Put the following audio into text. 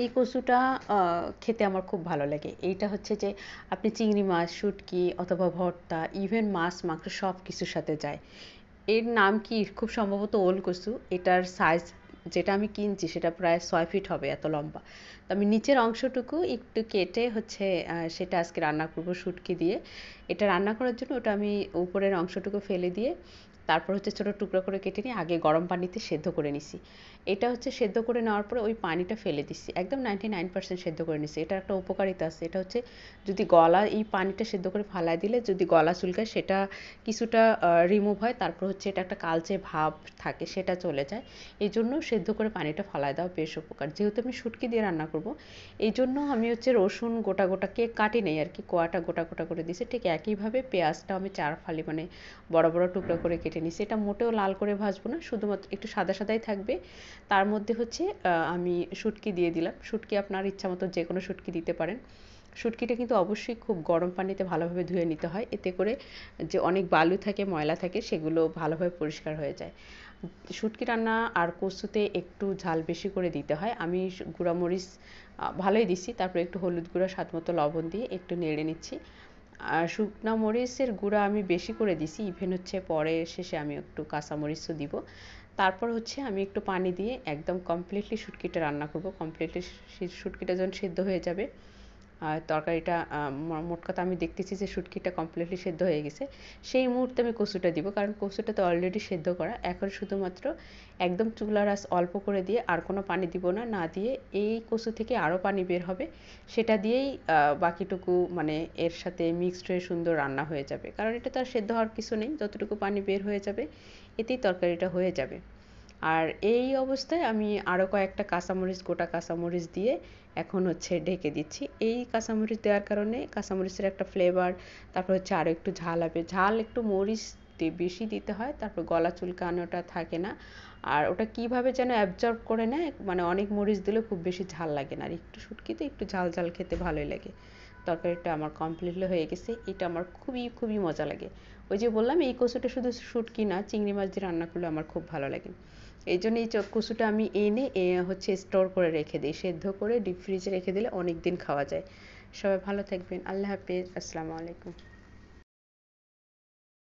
এই কচুটা খেতে আমার খুব ভালো লাগে। এইটা হচ্ছে যে আপনি চিংড়ি মাছ, শুঁটকি অথবা ভর্তা, ইভেন মাছ, মাংস সব কিছুর সাথে যায়। এর নাম কি? খুব সম্ভবত ওল কচু। এটার সাইজ যেটা আমি কিনছি সেটা প্রায় ৬ ফিট হবে, এত লম্বা। তো আমি নিচের অংশটুকু একটু কেটে হচ্ছে সেটা আজকে রান্না করব শুঁটকি দিয়ে। এটা রান্না করার জন্য ওটা আমি উপরের অংশটুকু ফেলে দিয়ে তারপর হচ্ছে ছোটো টুকরো করে কেটে নিয়ে আগে গরম পানিতে সেদ্ধ করে নিছি। এটা হচ্ছে সেদ্ধ করে নেওয়ার পরে ওই পানিটা ফেলে দিচ্ছি, একদম 99% সেদ্ধ করে নিচ্ছি। এটার একটা উপকারিতা আছে, এটা হচ্ছে যদি গলা এই পানিটা সেদ্ধ করে ফালাই দিলে যদি গলা চুলকায় সেটা কিছুটা রিমুভ হয়, তারপর হচ্ছে এটা একটা কালচে ভাব থাকে সেটা চলে যায়। এই জন্য সেদ্ধ করে পানিটা ফালাই দেওয়া বেশ উপকার। যেহেতু আমি শুটকি দিয়ে রান্না করব, এই জন্য আমি হচ্ছে রসুন গোটা গোটা কাটি নেই আর কি, কোয়াটা গোটা গোটা করে দিয়েছি। ঠিক একইভাবে পেঁয়াজটা আমি 4 ফালি মানে বড় বড় টুকরো করে কেটে নিয়েছি। এটা মোটেও লাল করে ভাজবো না, শুধুমাত্র একটু সাদা সাদাই থাকবে। তার মধ্যে হচ্ছে আমি শুটকি দিয়ে দিলাম। শুটকি আপনার ইচ্ছা মতো যে কোনো শুটকি দিতে পারেন। শুটকিটা কিন্তু অবশ্যই খুব গরম পানিতে ভালোভাবে ধুয়ে নিতে হয়, এতে করে যে অনেক বালু থাকে, ময়লা থাকে, সেগুলো ভালোভাবে পরিষ্কার হয়ে যায়। শুটকি রান্না আর কচুতে একটু ঝাল বেশি করে দিতে হয়। আমি গুঁড়ামরিচ ভালোই দিচ্ছি, তারপর একটু হলুদ গুঁড়া, স্বাদ মতো লবণ দিয়ে একটু নেড়ে নিচ্ছি। আর শুকনা মরিচের গুঁড়া আমি বেশি করে দিছি, ইভেন হচ্ছে পরে শেষে আমি একটু কাঁচামরিচও দিব। তারপর হচ্ছে আমি একটু পানি দিয়ে একদম কমপ্লিটলি শুটকিটা রান্না করব। কমপ্লিটলি শুটকিটা যখন সেদ্ধ হয়ে যাবে, তরকারিটা মোট কথা আমি দেখতেছি যে শুটকিটা কমপ্লিটলি সেদ্ধ হয়ে গেছে, সেই মুহূর্তে আমি কচুটা দিব, কারণ কচুটা তো অলরেডি সেদ্ধ করা। এখন শুধুমাত্র একদম চুলার আঁচ অল্প করে দিয়ে, আর কোনো পানি দিব না, না দিয়ে এই কচু থেকে আরও পানি বের হবে, সেটা দিয়েই বাকিটুকু মানে এর সাথে মিক্সড হয়ে সুন্দর রান্না হয়ে যাবে। কারণ এটা তো আর সেদ্ধ হওয়ার কিছু নেই, যতটুকু পানি বের হয়ে যাবে এতেই তরকারিটা হয়ে যাবে। আর এই অবস্থায় আমি আরও কয়েকটা কাঁচামরিচ, গোটা কাঁচামরিচ দিয়ে এখন হচ্ছে ঢেকে দিচ্ছি। এই কাঁচামরিচ দেওয়ার কারণে কাঁচামরিচের একটা ফ্লেভার, তারপর হচ্ছে আরও একটু ঝাল হবে। ঝাল একটু মরিচ বেশি দিতে হয়, তারপর গলা চুলকানোটা থাকে না। আর ওটা কীভাবে যেন অ্যাবজর্ব করে নেয়, মানে অনেক মরিচ দিলেও খুব বেশি ঝাল লাগে না, আর একটু শুটকিতে একটু ঝাল ঝাল খেতে ভালোই লাগে। তরকারিটা আমার কমপ্লিটলি হয়ে গেছে। এটা আমার খুবই খুবই মজা লাগে। ওই যে বললাম এই কচুটা শুধু শুটকি না, চিংড়ি মাছ দিয়ে রান্না করলে আমার খুব ভালো লাগে। এই জন্য এই কচুটা আমি এনে হচ্ছে স্টোর করে রেখে দিই, সেদ্ধ করে ডিপ ফ্রিজে রেখে দিলে অনেক দিন খাওয়া যায়। সবাই ভালো থাকবেন, আল্লাহ হাফেজ, আসসালামু আলাইকুম।